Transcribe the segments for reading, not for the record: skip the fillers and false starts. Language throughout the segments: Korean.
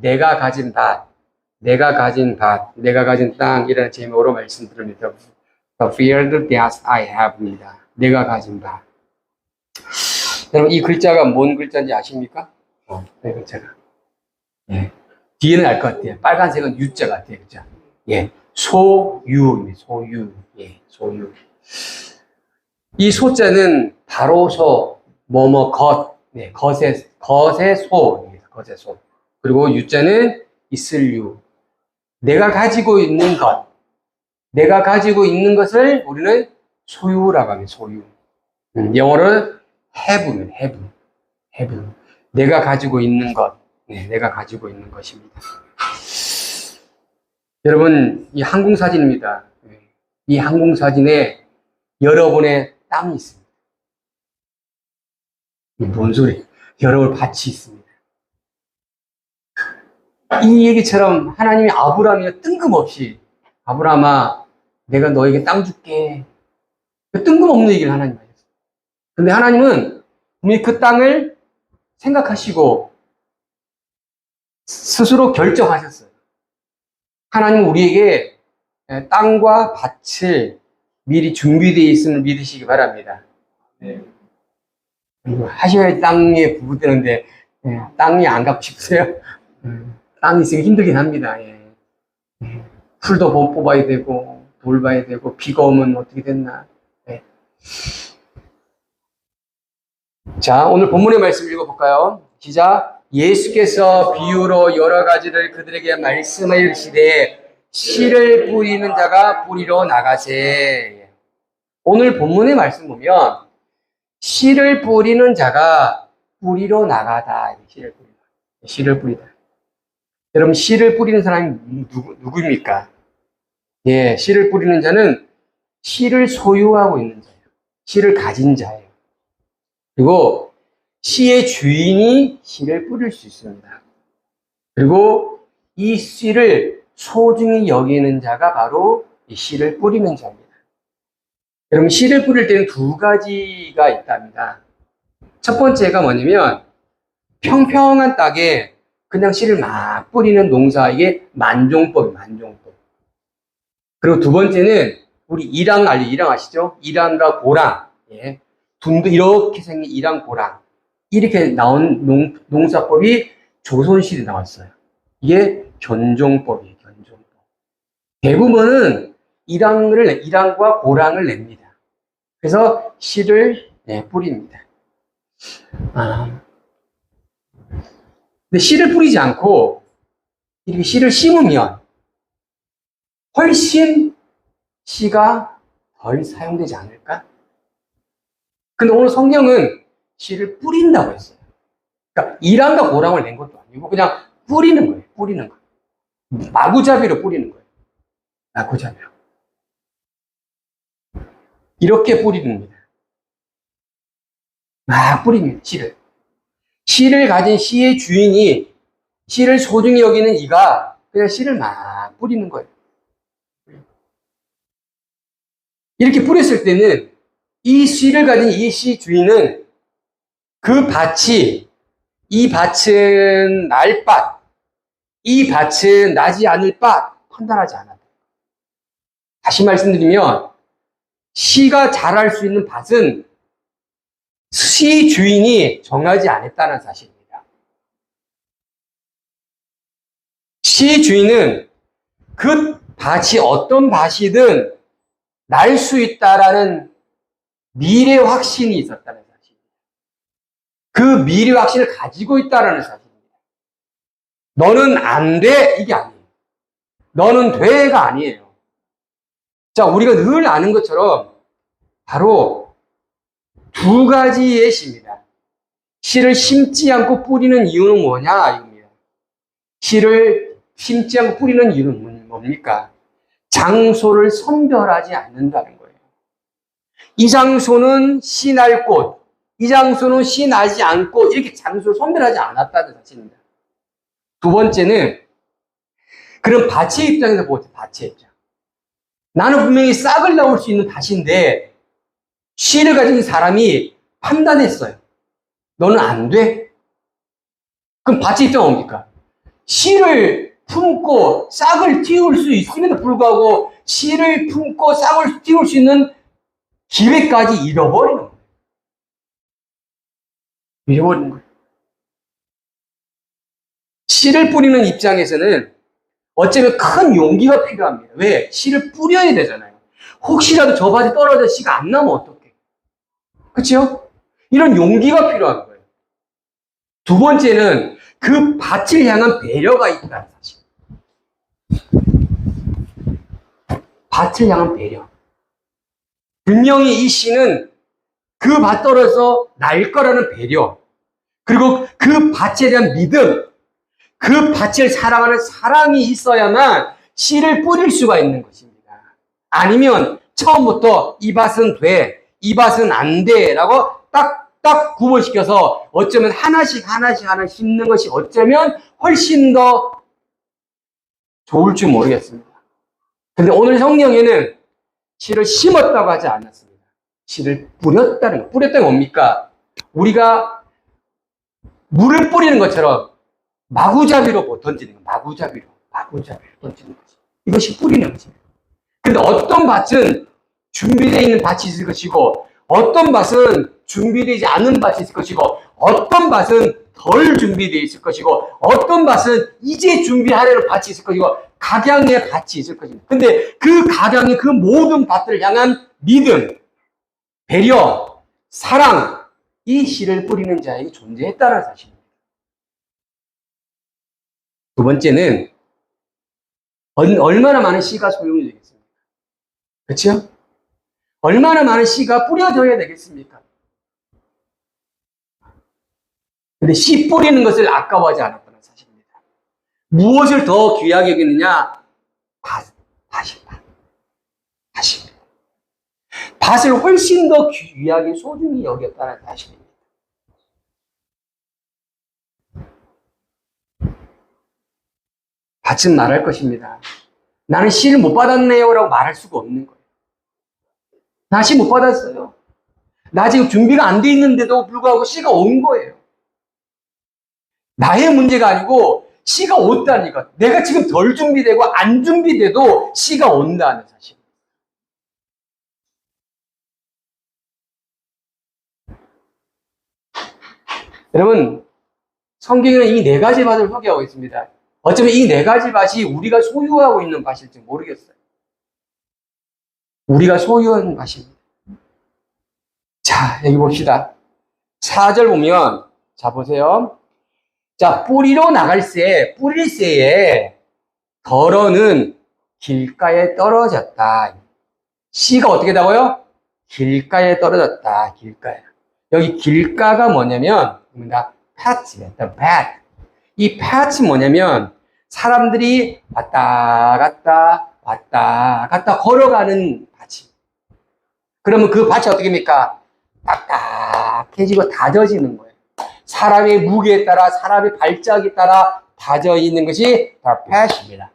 내가 가진 밭, 내가 가진 밭, 내가 가진 땅이라는 제목으로 말씀드립니다. The field that I have입니다. 내가 가진 밭. 여러분, 이 글자가 뭔 글자인지 아십니까? 이 글자가. 예. 뒤에는 알 것 같아요. 빨간색은 유자 같아요. 그죠? 예. 소유입니다. 소유. 예. 소유. 이 소자는 바로소, 것, 네. 것의 소입니다. 것의 소. 그리고 유자는 있을 유. 내가 가지고 있는 것. 내가 가지고 있는 것을 우리는 소유라고 합니다. 소유. 영어로는 have입니다. have. 내가 가지고 있는 것. 네, 내가 가지고 있는 것입니다. 여러분, 이 항공사진입니다. 이 항공사진에 여러분의 땅이 있습니다. 뭔 소리? 여러분 밭이 있습니다. 이 얘기처럼 하나님이 아브라함이 뜬금없이 아브라함아, 내가 너에게 땅 줄게. 뜬금없는 얘기를 하나님 하셨어요. 근데 하나님은 분명히 그 땅을 생각하시고 스스로 결정하셨어요. 하나님은 우리에게 땅과 밭을 미리 준비되어 있음을 믿으시기 바랍니다. 네. 하셔야 땅에 부부되는데 땅이 안 갖고 싶으세요? 땅이 있으면 힘들긴 합니다. 예. 풀도 뽑아야 되고 돌 봐야 되고 비가 오면 어떻게 됐나. 예. 자, 오늘 본문의 말씀 읽어볼까요? 시작. 예수께서 비유로 여러 가지를 그들에게 말씀하여 이르시되 씨를 뿌리는 자가 뿌리러 나가세. 오늘 본문의 말씀 보면 씨를 뿌리는 자가 뿌리러 나가다. 씨를 뿌리다. 여러분, 씨를 뿌리는 사람이 누구입니까? 예, 씨를 뿌리는 자는 씨를 소유하고 있는 자예요. 씨를 가진 자예요. 그리고 씨의 주인이 씨를 뿌릴 수 있습니다. 그리고 이 씨를 소중히 여기는 자가 바로 이 씨를 뿌리는 자입니다. 여러분, 씨를 뿌릴 때는 두 가지가 있답니다. 첫 번째가 뭐냐면 평평한 땅에 그냥 씨를 막 뿌리는 농사, 이게 만종법. 그리고 두 번째는 우리 이랑 아시죠? 이랑과 고랑, 예. 둔도 이렇게 생긴 이랑 고랑, 이렇게 나온 농사법이 조선시대에 나왔어요. 이게 견종법이에요. 견종법. 대부분은 이랑과 고랑을 냅니다. 그래서 씨를 뿌립니다. 근데 씨를 뿌리지 않고 이렇게 씨를 심으면 훨씬 씨가 덜 사용되지 않을까? 근데 오늘 성경은 씨를 뿌린다고 했어요. 그러니까 이랑과 고랑을 낸 것도 아니고 그냥 뿌리는 거예요. 뿌리는 거. 마구잡이로 뿌리는 거예요. 마구잡이로. 이렇게 뿌립니다. 막 뿌립니다. 씨를. 씨를 가진 씨의 주인이, 씨를 소중히 여기는 이가 그냥 씨를 막 뿌리는 거예요. 이렇게 뿌렸을 때는 이 씨를 가진 이 씨 주인은 그 밭이, 이 밭은 날 밭, 이 밭은 나지 않을 밭 판단하지 않아요. 다시 말씀드리면 씨가 자랄 수 있는 밭은 씨 주인이 정하지 않았다는 사실입니다. 씨 주인은 그 밭이 어떤 밭이든 날 수 있다라는 미래 확신이 있었다는 사실입니다. 그 미래 확신을 가지고 있다라는 사실입니다. 너는 안 돼, 이게 아니에요. 너는 돼가 아니에요. 자, 우리가 늘 아는 것처럼 바로 두 가지의 씨입니다. 씨를 심지 않고 뿌리는 이유는 뭐냐, 이겁니다. 씨를 심지 않고 뿌리는 이유는 뭡니까? 장소를 선별하지 않는다는 거예요. 이 장소는 씨 날 곳, 이 장소는 씨 나지 않고 이렇게 장소를 선별하지 않았다는 사실입니다. 두 번째는 그런 밭의 입장에서 보세요. 밭의 입장. 나는 분명히 싹을 낳을 수 있는 밭인데 씨를 가진 사람이 판단했어요. 너는 안 돼? 그럼 밭의 입장은 뭡니까? 씨를 품고 싹을 틔울 수 있음에도 불구하고 씨를 품고 싹을 틔울 수 있는 기회까지 잃어버리는 거예요. 잃어버리는 거예요. 씨를 뿌리는 입장에서는 어쩌면 큰 용기가 필요합니다. 왜? 씨를 뿌려야 되잖아요. 혹시라도 저 밭에 떨어져 씨가 안 나면 어떡해? 그렇죠? 이런 용기가 필요한 거예요. 두 번째는 그 밭을 향한 배려가 있다는 사실. 밭을 향한 배려. 분명히 이 씨는 그 밭 떨어져서 날 거라는 배려, 그리고 그 밭에 대한 믿음, 그 밭을 사랑하는 사랑이 있어야만 씨를 뿌릴 수가 있는 것입니다. 아니면 처음부터 이 밭은 돼, 이 밭은 안 돼 라고 딱 구분시켜서 어쩌면 하나씩 심는 것이 어쩌면 훨씬 더 좋을 줄 모르겠습니다. 근데 오늘 성경에는 씨를 심었다고 하지 않았습니다. 씨를 뿌렸다는 거. 뿌렸다는 게 뭡니까? 우리가 물을 뿌리는 것처럼 마구잡이로 던지는 거. 마구잡이로 던지는 거지. 이것이 뿌리는 거지. 근데 어떤 밭은 준비되어 있는 밭이 있을 것이고, 어떤 밭은 준비되지 않은 밭이 있을 것이고, 어떤 밭은 덜 준비되어 있을 것이고, 어떤 밭은 이제 준비하려는 밭이 있을 것이고, 각양의 밭이 있을 것입니다. 근데 그 각양의 그 모든 밭들을 향한 믿음, 배려, 사랑, 이 씨를 뿌리는 자에게 존재했다는 사실입니다. 두 번째는 얼마나 많은 씨가 소용이 되겠습니까? 그렇죠? 얼마나 많은 씨가 뿌려져야 되겠습니까? 근데 씨 뿌리는 것을 아까워하지 않았다는 사실입니다. 무엇을 더 귀하게 여기느냐? 밭입니다. 밭을 훨씬 더 귀하게 소중히 여겼다는 사실입니다. 밭은 말할 것입니다. 나는 씨를 못 받았네요 라고 말할 수가 없는 거예요. 나 씨 못 받았어요. 나 지금 준비가 안 돼 있는데도 불구하고 씨가 온 거예요. 나의 문제가 아니고 씨가 온다는 것. 내가 지금 덜 준비되고 안 준비돼도 씨가 온다는 사실. 여러분, 성경에는 이 네 가지 밭을 소개하고 있습니다. 어쩌면 이 네 가지 밭이 우리가 소유하고 있는 밭일지 모르겠어요. 우리가 소유하는 밭입니다. 자, 여기 봅시다. 4절 보면, 자, 보세요. 자, 뿌리러 나갈새, 뿌릴새에 덜어는 길가에 떨어졌다. 씨가 어떻게 나고요? 길가에 떨어졌다. 길가에. 여기 길가가 뭐냐면, path예요. The path. 이 path이 뭐냐면, 사람들이 왔다 갔다 걸어가는 밭이. 그러면 그 밭이 어떻게 됩니까? 딱딱해지고 다져지는 거예요. 사람의 무게에 따라, 사람의 발작에 따라 다져 있는 것이 다 path입니다.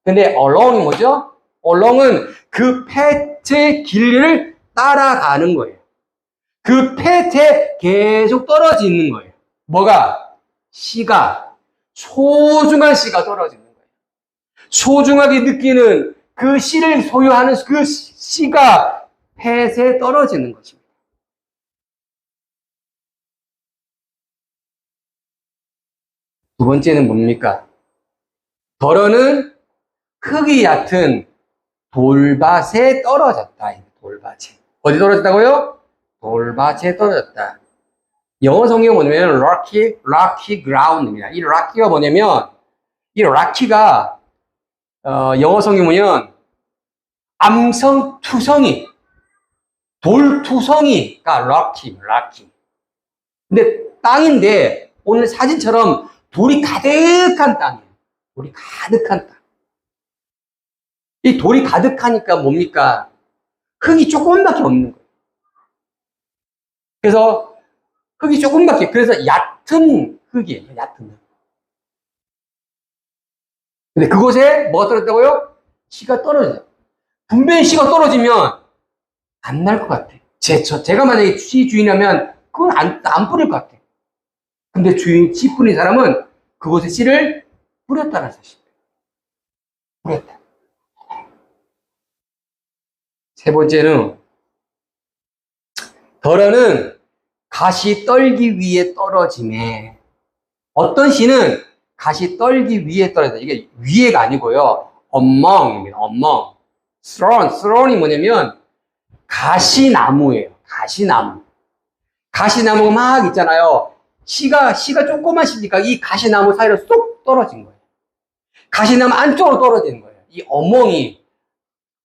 근데 along이 뭐죠? along은 그 path의 길을 따라가는 거예요. 그 path에 계속 떨어지는 거예요. 뭐가? 씨가, 소중한 씨가 떨어지는 거예요. 소중하게 느끼는 그 씨를 소유하는 그 씨가 path에 떨어지는 것입니다. 두 번째는 뭡니까? 덜어는 흙이 얕은 돌밭에 떨어졌다. 돌밭에. 어디 떨어졌다고요? 돌밭에 떨어졌다. 영어 성경 뭐냐면 rocky ground입니다. 이 rocky가 뭐냐면 이 rocky가 영어 성경 보면 암성투성이, 돌투성이가 rocky. 근데 땅인데 오늘 사진처럼 돌이 가득한 땅이에요. 돌이 가득한 땅. 이 돌이 가득하니까 뭡니까? 흙이 조금밖에 없는 거예요. 그래서 흙이 조금밖에, 그래서 얕은 흙이에요. 얕은 흙. 근데 그곳에 뭐가 떨어졌다고요? 씨가 떨어져요. 분명히 씨가 떨어지면 안 날 것 같아. 제가 만약에 씨 주인이라면 그건 안 뿌릴 것 같아. 근데 씨 뿌린 사람은 그곳에 씨를 뿌렸다는 사실입니다. 뿌렸다. 세 번째는, 덜어는 가시 떨기 위에 떨어짐에, 어떤 씨는 가시 떨기 위에 떨어진다. 이게 위에가 아니고요. among입니다. among. thrown이 뭐냐면 가시나무예요. 가시나무. 가시나무가 막 있잖아요. 씨가 조그만 씨니까 이 가시나무 사이로 쏙 떨어진 거예요. 가시나무 안쪽으로 떨어지는 거예요. 이 among이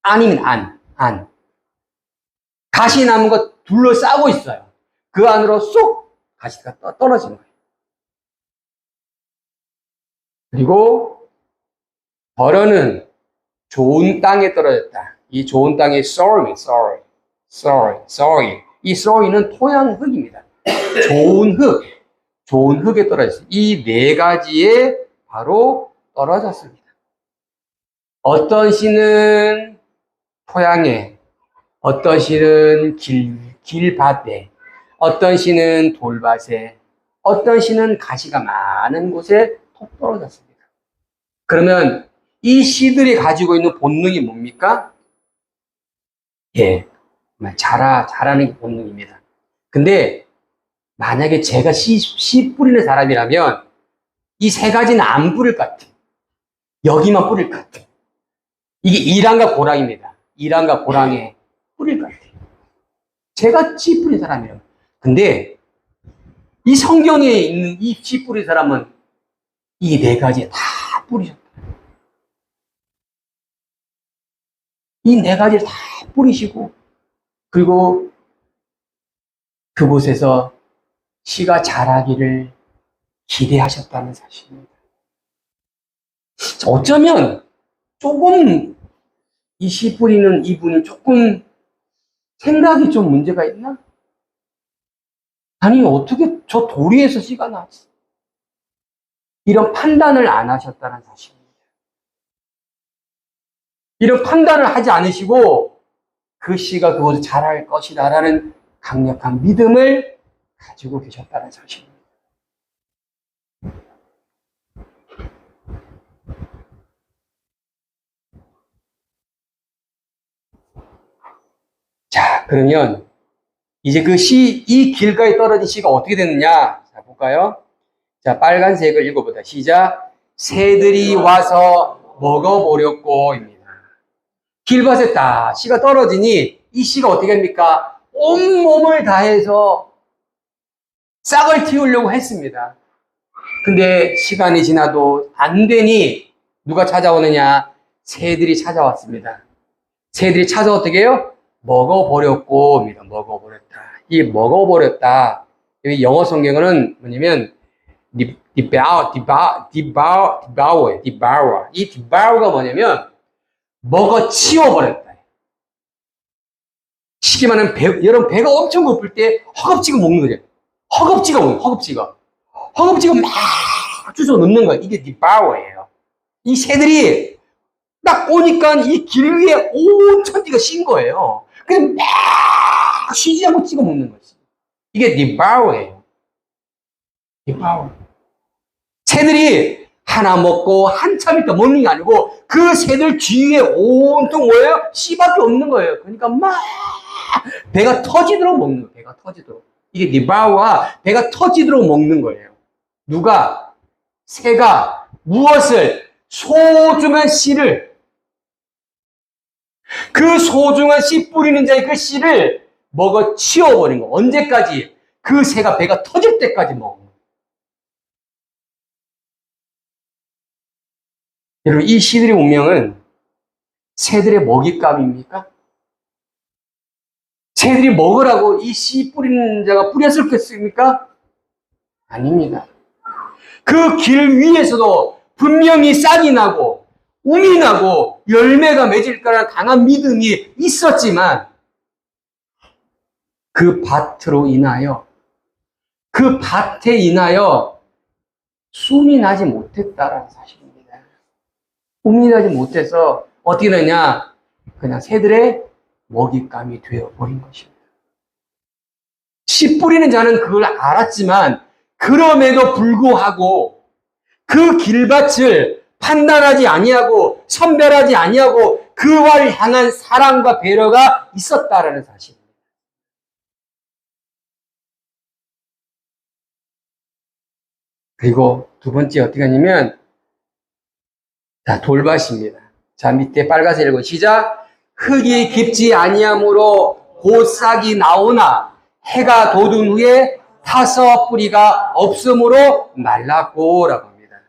안이면 안. 가시나무가 둘러싸고 있어요. 그 안으로 쏙 가시가 떨어진 거예요. 그리고 벌어는 좋은 땅에 떨어졌다. 이 좋은 땅이 soil. 이 soil는 토양 흙입니다. 좋은 흙에 떨어졌어요. 이 네 가지에 바로 떨어졌습니다. 어떤 씨는 토양에, 어떤 씨는 길밭에, 어떤 씨는 돌밭에, 어떤 씨는 가시가 많은 곳에 톡 떨어졌습니다. 그러면 이 씨들이 가지고 있는 본능이 뭡니까? 예, 자라는 게 본능입니다. 근데 만약에 제가 씨 뿌리는 사람이라면 이 세 가지는 안 뿌릴 것 같아요. 여기만 뿌릴 것 같아요. 이게 이랑과 고랑입니다. 이랑과 고랑에 뿌릴 것 같아요. 제가 씨 뿌린 사람이에요. 근데 이 성경에 있는 이 씨 뿌린 사람은 이 네 가지에 다 뿌리셨다. 이 네 가지를 다 뿌리시고, 그리고 그곳에서 씨가 자라기를 기대하셨다는 사실입니다. 어쩌면 조금 이 씨 뿌리는 이분은 조금 생각이 좀 문제가 있나? 아니, 어떻게 저 도리에서 씨가 나지? 이런 판단을 안 하셨다는 사실입니다. 이런 판단을 하지 않으시고 그 씨가 그곳에 자랄 것이다라는 강력한 믿음을 가지고 계셨다는 사실입니다. 자, 그러면 이제 이 길가에 떨어진 씨가 어떻게 됐느냐? 자, 볼까요? 자, 빨간색을 읽어보자. 시작. 새들이 와서 먹어보렸고입니다. 길밭에 딱 씨가 떨어지니 이 씨가 어떻게 합니까? 온몸을 다해서 싹을 틔우려고 했습니다. 근데 시간이 지나도 안 되니 누가 찾아오느냐? 새들이 찾아왔습니다. 새들이 찾아 어떻게 해요? 먹어버렸고입니다. 먹어버렸다. 이 먹어버렸다. 여기 영어 성경은 뭐냐면 devour. 이 devour가 뭐냐면 먹어 치워버렸다. 쉽게 말하면 여러분 배가 엄청 고플 때 허겁지겁 먹는 거죠. 허겁지겁 막 주워 넣는 거예요. 이게 devour예요. 이 새들이 딱 오니까 이 길 위에 온 천지가 쉰 거예요. 그냥 막 쉬지 않고 찍어 먹는 거지. 이게 devour예요. devour. 새들이 하나 먹고 한참 있다 먹는 게 아니고 그 새들 뒤에 온통 뭐예요? 씨밖에 없는 거예요. 그러니까 막 배가 터지도록 먹는 거예요. 배가 터지도록. 이게 devour와 배가 터지도록 먹는 거예요. 누가? 새가 무엇을? 소중한 씨를, 그 소중한 씨 뿌리는 자의 그 씨를 먹어 치워버린 거. 언제까지? 그 새가 배가 터질 때까지 먹은 거. 여러분, 이 씨들의 운명은 새들의 먹잇감입니까? 새들이 먹으라고 이 씨 뿌리는 자가 뿌렸을겠습니까? 아닙니다. 그 길 위에서도 분명히 싹이 나고 um이 나고 열매가 맺을 거라는 강한 믿음이 있었지만 그 밭으로 인하여, 그 밭에 인하여 숨이 나지 못했다라는 사실입니다. 숨이 나지 못해서 어떻게 되냐? 그냥 새들의 먹잇감이 되어버린 것입니다. 씨 뿌리는 자는 그걸 알았지만 그럼에도 불구하고 그 길밭을 판단하지 아니하고 선별하지 아니하고 그와를 향한 사랑과 배려가 있었다라는 사실입니다. 그리고 두 번째 어떻게 하냐면 자, 돌밭입니다. 자, 밑에 빨간색 읽고 시작. 흙이 깊지 아니하므로 곧 싹이 나오나 해가 돋은 후에 타서 뿌리가 없으므로 말랐고 라고 합니다.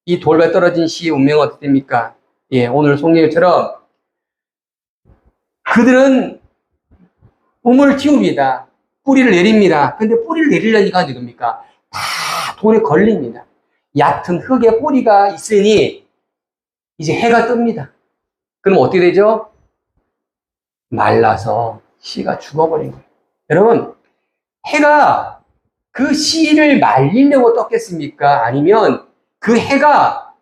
이 돌밭 떨어진 씨의 운명은 어떻게 됩니까? 예, 오늘 송예처럼 그들은 우물 키웁니다. 뿌리를 내립니다. 근데 뿌리를 내리려니까 어떻게 됩니까? 다 돌에 걸립니다. 얕은 흙에 뿌리가 있으니 이제 해가 뜹니다. 그럼 어떻게 되죠? 말라서 씨가 죽어버린 거예요. 여러분, 해가 그 씨를 말리려고 떴겠습니까? 아니면 그 해가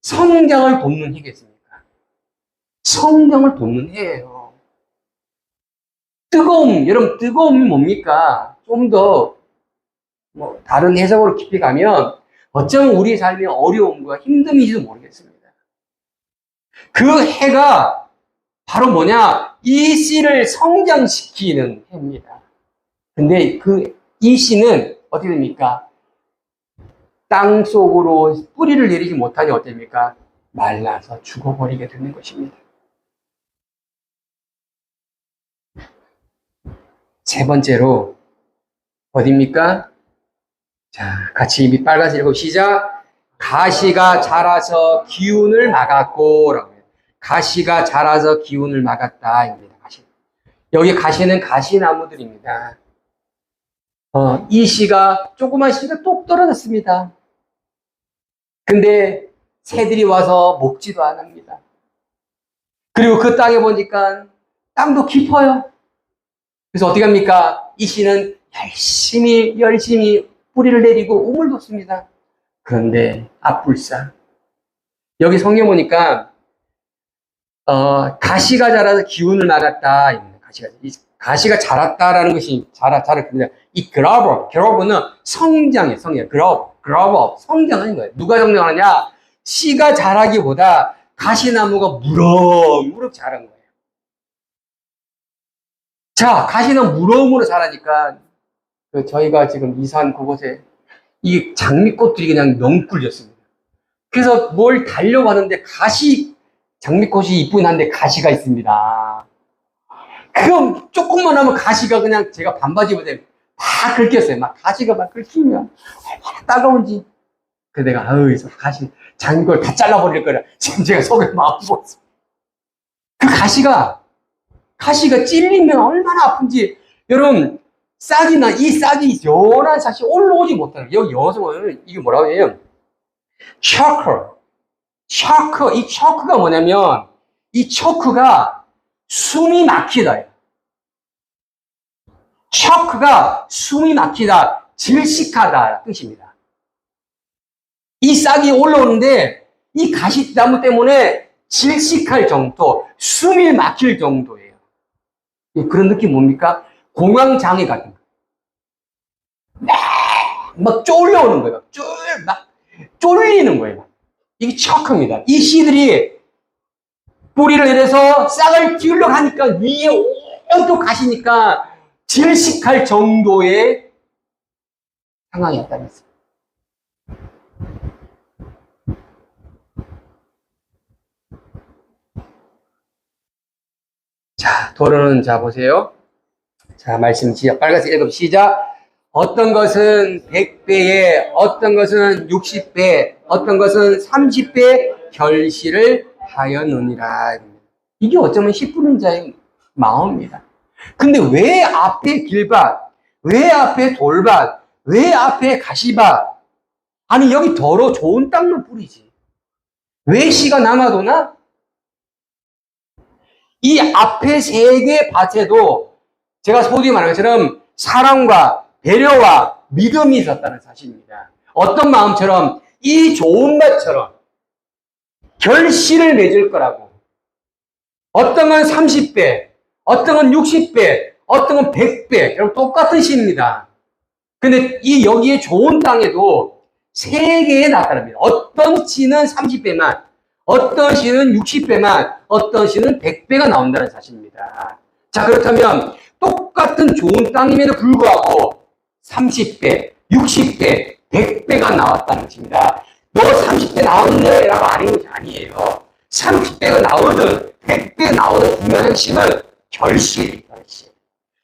성장을 돕는 해겠습니까? 성장을 돕는 해예요. 뜨거움, 여러분, 뜨거움이 뭡니까? 좀 더, 다른 해석으로 깊이 가면, 어쩌면 우리의 삶의 어려움과 힘듦인지도 모르겠습니다. 그 해가 바로 뭐냐? 이 씨를 성장시키는 해입니다. 근데 이 씨는 어떻게 됩니까? 땅 속으로 뿌리를 내리지 못하니 어떻게 됩니까? 말라서 죽어버리게 되는 것입니다. 세 번째로, 어디입니까? 자, 같이 입이 빨간색이고 시작. 가시가 자라서 기운을 막았고, 라고 해요. 가시가 자라서 기운을 막았다. 입니다. 가시. 여기 가시는 가시나무들입니다. 이 씨가, 조그만 씨가 똑 떨어졌습니다. 근데 새들이 와서 먹지도 않습니다. 그리고 그 땅에 보니까 땅도 깊어요. 그래서 어떻게 합니까? 이 씨는 열심히 뿌리를 내리고 우물 돋습니다. 그런데 앞불사. 여기 성경 보니까 가시가 자라서 기운을 막았다. 가시가 자랐다라는 것이 자랐습니다. 이 그라브는 성장이에요. 그라브 성장하는 거예요. 누가 성장하느냐? 씨가 자라기보다 가시나무가 무럭무럭 자란 거예요. 자, 가시는 무럭무럭 자라니까 저희가 지금 이사한 그곳에 이 장미꽃들이 그냥 넝쿨졌습니다. 그래서 뭘 달려고 하는데 장미꽃이 이쁘긴 한데 가시가 있습니다. 그럼 조금만 하면 가시가 그냥 제가 반바지 입을 다 긁혔어요. 막 가시가 막 긁히면 얼마나 따가운지. 그래서 내가 가시 장미꽃 다 잘라버릴 거라 지금 제가 속에 마음 먹었어요. 그 가시가 찔리면 얼마나 아픈지. 여러분, 이 싹이 연한 싹이 올라오지 못하는 여기 여성은 이게 뭐라고 해요? 이 초크가 뭐냐면 이 초크가 숨이 막히다. 초크가 숨이 막히다, 질식하다 뜻입니다. 이 싹이 올라오는데 이 가시나무 때문에 질식할 정도, 숨이 막힐 정도예요. 그런 느낌 뭡니까? 공황장애 같은 거. 막 쫄려오는 거예요. 막 쫄리는 거예요. 이게 초크입니다. 이 씨들이 뿌리를 내려서 싹을 기울려고 하니까 위에 온통 가시니까 질식할 정도의 상황이었다면서요. 자, 도로는 자 보세요. 자, 말씀 시작. 빨간색 읽음 시작. 어떤 것은 100배에, 어떤 것은 60배, 어떤 것은 30배 결실을 하였느니라. 이게 어쩌면 10분인 자의 마음입니다. 근데 왜 앞에 길밭, 왜 앞에 돌밭, 왜 앞에 가시밭? 아니, 여기 더러 좋은 땅만 뿌리지. 왜 씨가 남아도나? 이 앞에 세 개의 밭에도 제가 소위 말한 것처럼 사랑과 배려와 믿음이 있었다는 사실입니다. 어떤 마음처럼 이 좋은 밭처럼 결실을 맺을 거라고. 어떤 건 30배, 어떤 건 60배, 어떤 건 100배. 여러분 똑같은 시입니다. 근데 여기에 좋은 땅에도 세 개에 나타납니다. 어떤 씨는 30배만, 어떤 씨는 60배만, 어떤 씨는 100배가 나온다는 사실입니다. 자, 그렇다면 똑같은 좋은 땅임에도 불구하고 30배, 60배, 100배가 나왔다는 것입니다. 너 30배 나왔네? 라고 아는 것이 아니에요. 30배가 나오든 100배 나오든 분명한 핵심은 결실.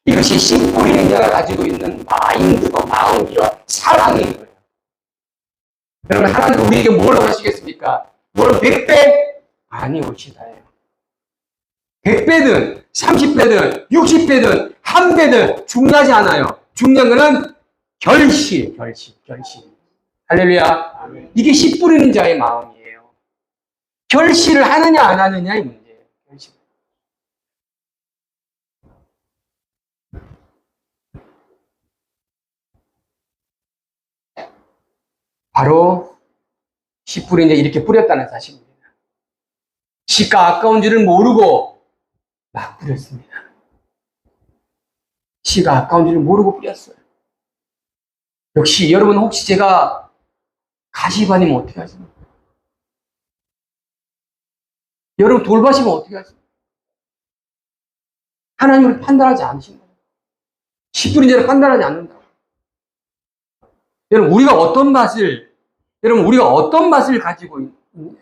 이것이 씨 뿌리는 자가 가지고 있는 마인드고 마음이요 사랑인 거예요. 여러분, 하나님 우리에게 뭘 하시겠습니까? 뭘 100배? 아니, 옳지다예요. 100배든 30배든 60배든 1배든 중요하지 않아요. 중요한 거는 결실. 할렐루야. 아멘. 이게 씨 뿌리는 자의 마음이에요. 결실을 하느냐 안 하느냐의 문제예요. 결실. 바로 씨 뿌린 자 이렇게 뿌렸다는 사실입니다. 씨가 아까운 줄을 모르고 막 뿌렸습니다. 씨가 아까운 줄을 모르고 뿌렸어요. 역시 여러분, 혹시 제가 가시밭이면 어떻게 하십니까? 여러분, 돌밭이면 어떻게 하십니까? 하나님을 판단하지 않으신다. 씨 뿌린 자를 판단하지 않는다. 여러분, 우리가 어떤 맛을 가지고 있느냐?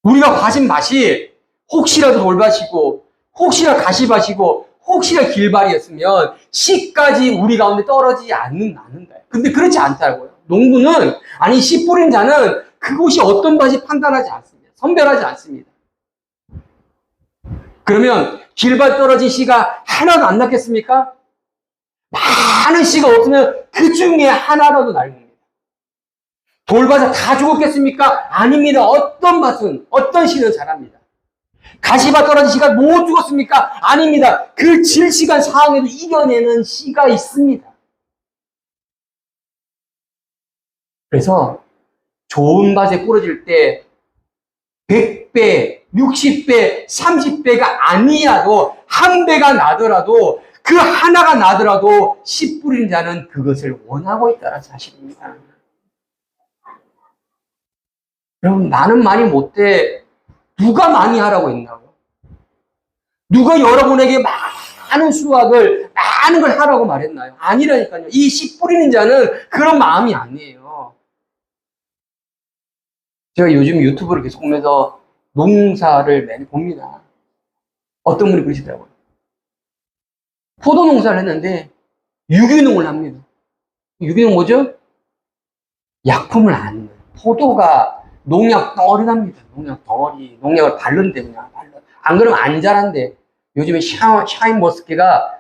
우리가 가진 맛이 혹시라도 돌밭이고, 혹시나 가시밭이고, 혹시나 길발이었으면 씨까지 우리 가운데 떨어지지 않는다. 근데 그렇지 않다고요. 농부는, 아니, 씨 뿌린 자는 그곳이 어떤 맛이 판단하지 않습니다. 선별하지 않습니다. 그러면 길발 떨어진 씨가 하나도 안 났겠습니까? 많은 씨가 없으면 그 중에 하나라도 날 겁니다. 돌밭에 다 죽었겠습니까? 아닙니다. 어떤 씨는 자랍니다. 가시밭 떨어진 씨가 못 죽었습니까? 아닙니다. 그 질시간 상황에도 이겨내는 씨가 있습니다. 그래서 좋은 밭에 뿌려질 때 100배, 60배, 30배가 아니어도 한 배가 나더라도 그 하나가 나더라도 씨 뿌리는 자는 그것을 원하고 있다는 사실입니다. 여러분, 나는 많이 못해. 누가 많이 하라고 했나요? 누가 여러분에게 많은 수확을, 많은 걸 하라고 말했나요? 아니라니까요. 이 씨 뿌리는 자는 그런 마음이 아니에요. 제가 요즘 유튜브를 계속 보면서 농사를 많이 봅니다. 어떤 분이 그러시더라고요. 포도 농사를 했는데 유기농을 합니다. 유기농 뭐죠? 약품을 안 넣어요. 포도가 농약 덩어리 납니다. 농약 덩어리. 농약을 바른대, 그냥 발라. 안 그러면 안 자란대. 요즘에 샤인머스켓가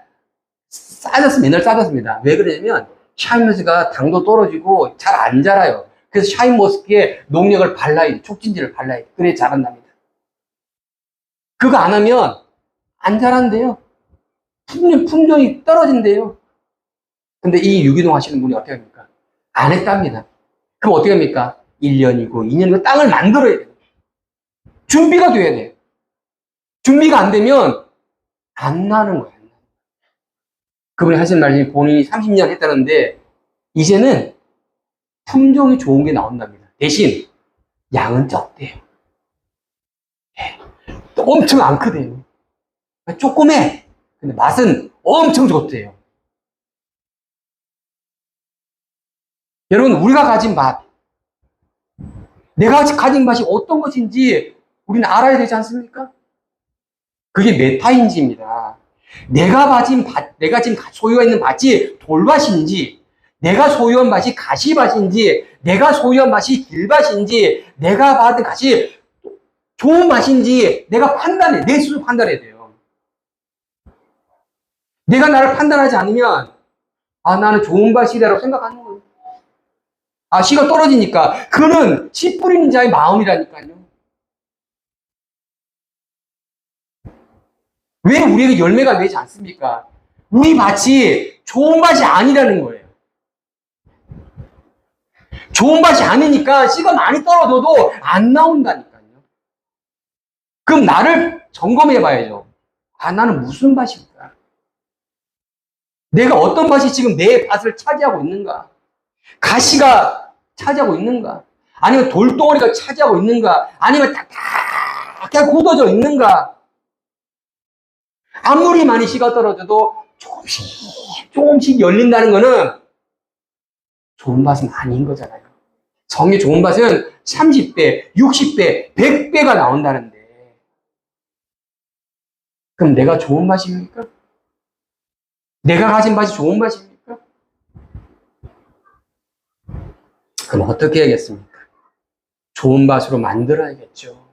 맨날 싸졌습니다. 왜 그러냐면, 샤인머스켓가 당도 떨어지고 잘 안 자라요. 그래서 샤인머스켓에 농약을 발라야 돼. 촉진제를 발라야 돼. 그래야 자란답니다. 그거 안 하면 안 자란대요. 품종이 떨어진대요. 근데 이 유기농 하시는 분이 어떻게 합니까? 안 했답니다. 그럼 어떻게 합니까? 1년이고 2년이고 땅을 만들어야 돼요. 준비가 돼야 돼요. 준비가 안 되면 안 나는 거예요. 그분이 하신 말씀이 본인이 30년 했다는데 이제는 품종이 좋은 게 나온답니다. 대신 양은 적대요. 엄청 안 크대요. 조그매. 근데 맛은 엄청 좋대요. 여러분, 우리가 가진 맛, 내가 가진 맛이 어떤 것인지 우리는 알아야 되지 않습니까? 그게 메타인지입니다. 내가 지금 소유가 있는 밭이 돌밭인지, 내가 소유한 밭이 가시밭인지, 내가 소유한 밭이 길밭인지, 내가 받은 밭이 좋은 맛인지 내가 내 스스로 판단해야 돼요. 내가 나를 판단하지 않으면, 나는 좋은 밭이라고 생각하는 거예요. 씨가 떨어지니까. 그는 씨 뿌리는 자의 마음이라니까요. 왜 우리에게 열매가 되지 않습니까? 우리 밭이 좋은 밭이 아니라는 거예요. 좋은 밭이 아니니까 씨가 많이 떨어져도 안 나온다니까요. 그럼 나를 점검해 봐야죠. 나는 무슨 밭일까? 내가 어떤 밭이 지금 내 밭을 차지하고 있는가? 가시가 차지하고 있는가? 아니면 돌덩어리가 차지하고 있는가? 아니면 딱딱하게 굳어져 있는가? 아무리 많이 씨가 떨어져도 조금씩 열린다는 거는 좋은 밭은 아닌 거잖아요. 성의 좋은 밭은 30배, 60배, 100배가 나온다는데. 그럼 내가 좋은 밭입니까? 내가 가진 밭이 좋은 밭입니까? 그럼 어떻게 해야겠습니까? 좋은 밭으로 만들어야겠죠.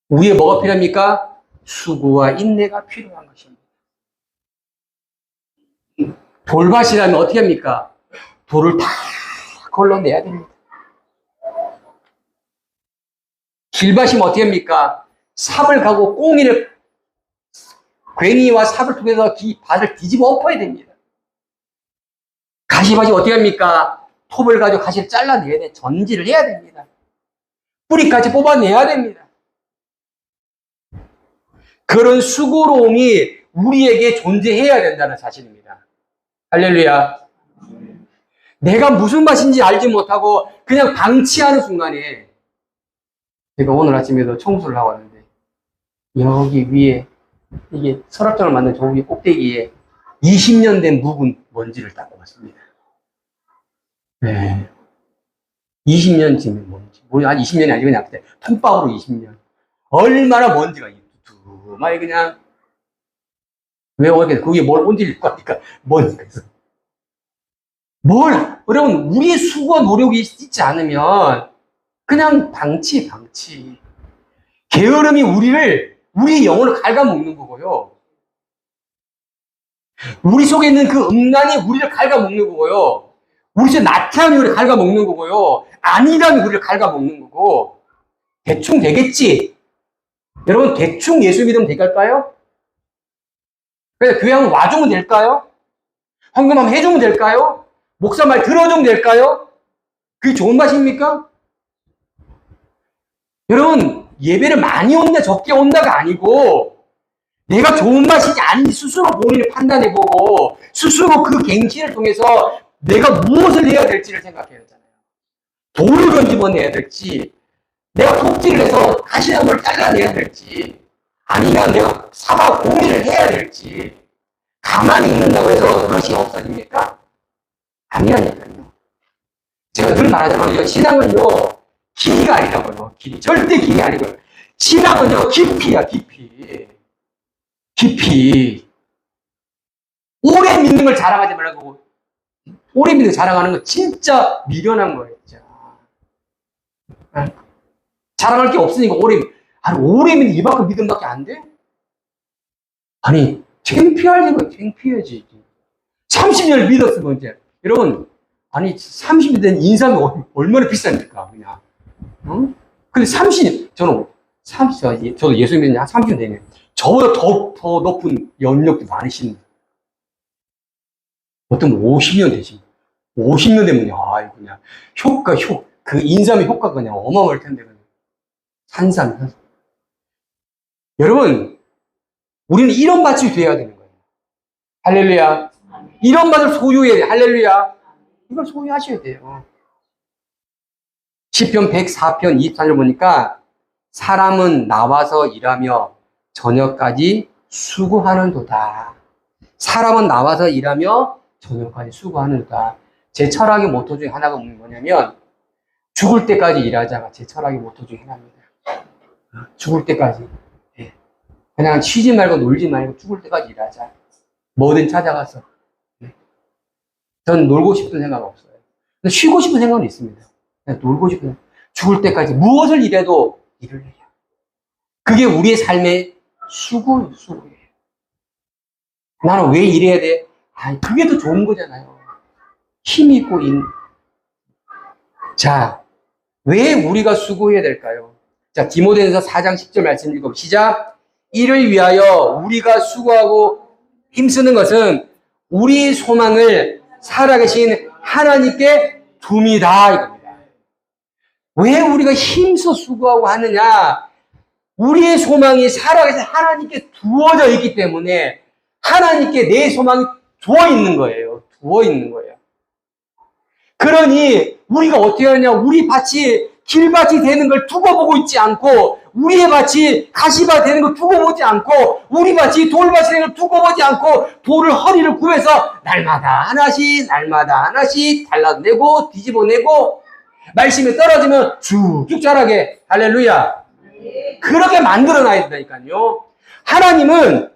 우리에 뭐가 필요합니까? 수고와 인내가 필요한 것입니다. 돌밭이라면 어떻게 합니까? 돌을 다 걸러내야 됩니다. 길밭이면 어떻게 합니까? 삽을 가고 꽁이를, 괭이와 삽을 통해서 밭을 뒤집어 엎어야 됩니다. 가시밭이 어떻게 합니까? 톱을 가지고 가시를 잘라내야 돼. 전지를 해야 됩니다. 뿌리까지 뽑아내야 됩니다. 그런 수고로움이 우리에게 존재해야 된다는 사실입니다. 할렐루야. 내가 무슨 맛인지 알지 못하고 그냥 방치하는 순간에, 제가 오늘 아침에도 청소를 하고 왔는데 여기 위에 이게 서랍장을 만든 저 위에 꼭대기에 20년 된 묵은 먼지를 닦고 왔습니다. 네. 20년 지면 먼지. 한 20년이 아니고 그냥 그때 통박으로 20년. 얼마나 먼지가 두툼하게 그냥. 왜 이렇게 그게 뭘 온질릴 거니까 먼지가 있어. 여러분, 우리의 수고와 노력이 있지 않으면 그냥 방치. 게으름이 우리의 영혼을 갉아먹는 거고요. 우리 속에 있는 그 음란이 우리를 갉아먹는 거고요. 우리 속에 나태함이 우리를 갉아먹는 거고요. 안일함이 우리를 갉아먹는 거고. 대충 되겠지? 여러분, 대충 예수 믿으면 될까요? 그래서 교회 한번 와주면 될까요? 헌금 한번 해주면 될까요? 목사 말 들어주면 될까요? 그게 좋은 맛입니까? 여러분, 예배를 많이 온다, 적게 온다가 아니고, 내가 좋은 맛인지 아닌지 스스로 본인을 판단해보고, 스스로 그 갱신을 통해서 내가 무엇을 해야 될지를 생각해야 되잖아요. 돌을 던집어내야 될지, 내가 톱질을 해서 가시나무를 잘라내야 될지, 아니면 내가 사과 고리를 해야 될지, 가만히 있는다고 해서 그것이 없어집니까? 아니라니까요. 제가 늘 말하자면, 신앙은요, 길이가 아니라고요. 길이. 절대 길이 아니고요. 신앙은요, 깊이야, 깊이. 깊이. 오래 믿는 걸 자랑하지 말라고. 오래 믿는 걸 자랑하는 건 진짜 미련한 거예요, 진짜. 자랑할 게 없으니까 오래 믿는 이만큼 믿음밖에 안 돼? 아니, 창피하지, 창피하지. 30년을 믿었으면 이제. 여러분, 아니, 30년 된 인삼이 얼마나 비쌉니까, 그냥. 응? 근데 30년, 저도 예수 믿는 한 30년 되네. 저보다 더 높은 연력도 많으신. 어떤 분 50년 되신. 50년 되면, 그냥, 그 인삼의 효과가 그냥 어마어마할 텐데, 그냥. 산삼. 여러분, 우리는 이런 밭이 되어야 되는 거예요. 할렐루야. 이런 밭을 소유해야 돼요. 할렐루야. 이걸 소유하셔야 돼요. 시편 104편 24절 보니까 사람은 나와서 일하며 저녁까지 수고하는도다. 사람은 나와서 일하며 저녁까지 수고하는도다. 제 철학의 모토 중에 하나가 뭐냐면 죽을 때까지 일하자가 제 철학의 모토 중에 하나입니다. 죽을 때까지. 그냥 쉬지 말고 놀지 말고 죽을 때까지 일하자. 뭐든 찾아가서. 전 놀고 싶은 생각 없어요. 쉬고 싶은 생각은 있습니다. 그냥 놀고 싶은, 죽을 때까지 무엇을 일해도 일을 해요. 그게 우리의 삶의 수고예요. 나는 왜 일해야 돼? 그게 더 좋은 거잖아요. 힘이 있고, 자, 왜 우리가 수고해야 될까요? 자, 디모데전서 4장 10절 말씀 읽어 시작. 이를 위하여 우리가 수고하고 힘쓰는 것은 우리 소망을 살아계신 하나님께 둠이다 이겁니다. 왜 우리가 힘써 수고하고 하느냐? 우리의 소망이 살아계신 하나님께 두어져 있기 때문에 하나님께 내 소망이 두어 있는 거예요. 두어 있는 거예요. 그러니 우리가 어떻게 하냐? 우리 밭이 길밭이 되는 걸 두고 보고 있지 않고, 우리의 밭이 가시밭이 되는 걸 두고 보지 않고, 우리 밭이 돌밭이 되는 걸 두고 보지 않고, 돌을 허리를 굽해서 날마다 하나씩 잘라내고 뒤집어내고, 말씀이 떨어지면 쭉쭉 자라게. 할렐루야. 그렇게 만들어놔야 된다니까요. 하나님은,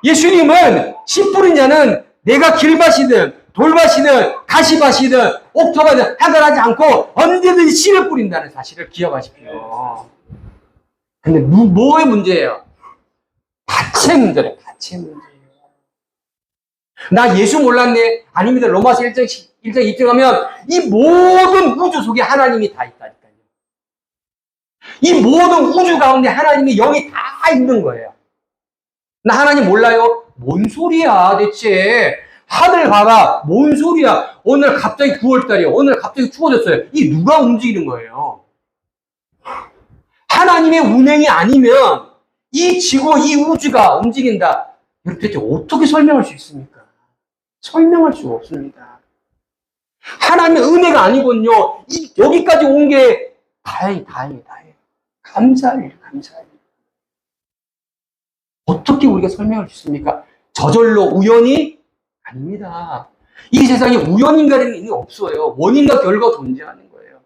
예수님은 씨 뿌린 자는 내가 길밭이든 돌밭이든 가시밭이든 옥토밭이든 하관하지 않고 언제든지 씨를 뿌린다는 사실을 기억하십시오. 근데 뭐의 문제예요? 밭의 문제래. 밭의 문제예요. 나 예수 몰랐네. 아닙니다. 로마서 1장 2절 가면 이 모든 우주 속에 하나님이 다 있다니까요. 이 모든 우주 가운데 하나님의 영이 다 있는 거예요. 나 하나님 몰라요? 뭔 소리야 대체. 하늘 봐봐. 뭔 소리야. 오늘 갑자기 9월달이에요. 오늘 갑자기 추워졌어요. 이 누가 움직이는 거예요? 하나님의 운행이 아니면 이 지구, 이 우주가 움직인다. 여러분 대체 어떻게 설명할 수 있습니까? 설명할 수가 없습니다. 하나님의 은혜가 아니군요. 여기까지 온 게 다행히. 감사할 일. 어떻게 우리가 설명할 수 있습니까? 저절로 우연히? 아닙니다. 이 세상에 우연인가라는 게 없어요. 원인과 결과가 존재하는 거예요.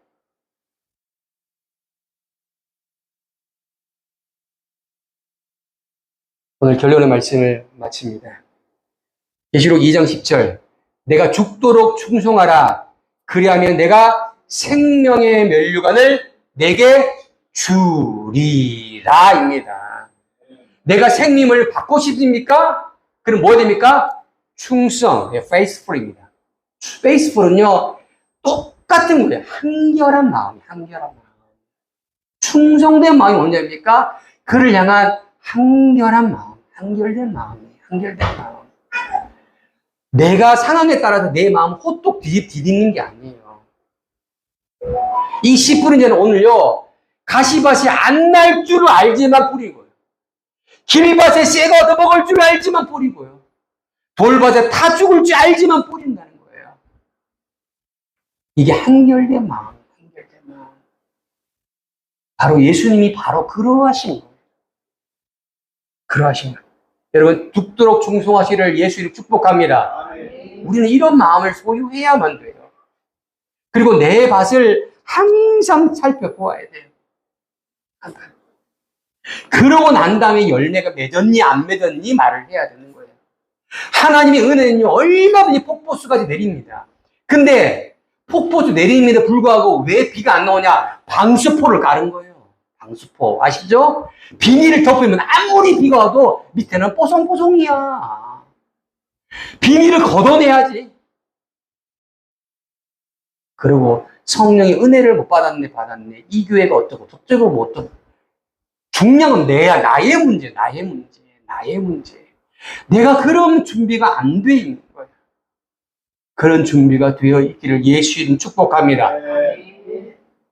오늘 결론의 말씀을 마칩니다. 계시록 2장 10절. 내가 죽도록 충성하라. 그리하면 내가 생명의 면류관을 내게 주리라입니다. 내가 생명을 받고 싶습니까? 그럼 뭐 됩니까? 충성, faithful입니다. faithful은요, 똑같은 거예요. 한결한 마음. 충성된 마음이 뭔지입니까? 그를 향한 한결한 마음, 한결된 마음. 내가 상황에 따라서 내 마음 호떡 디디는 게 아니에요. 이 씨 뿌린 자는 오늘요, 가시밭이 안 날 줄을 알지만 뿌리고요. 길밭에 새가 얻어먹을 줄 알지만 뿌리고요. 돌밭에 타 죽을 줄 알지만 뿌린다는 거예요. 이게 한결된 마음. 바로 예수님이 바로 그러하신 거예요. 여러분, 죽도록 충성하시를 예수님 축복합니다. 우리는 이런 마음을 소유해야만 돼요. 그리고 내 밭을 항상 살펴보아야 돼요. 그러고 난 다음에 열매가 맺었니 안 맺었니 말을 해야 되는 거예요. 하나님의 은혜는요, 얼마든지 폭포수까지 내립니다. 근데 폭포수 내림에도 불구하고 왜 비가 안 나오냐? 방수포를 깔은 거예요. 방수포 아시죠? 비닐을 덮으면 아무리 비가 와도 밑에는 뽀송뽀송이야. 비닐을 걷어내야지. 그리고 성령의 은혜를 못 받았네. 이 교회가 어쩌고 저쩌고 뭐 어쩌고. 중요한 건 나의 문제. 내가 그런 준비가 안 돼 있는 거예요. 그런 준비가 되어 있기를 예수 이름 축복합니다.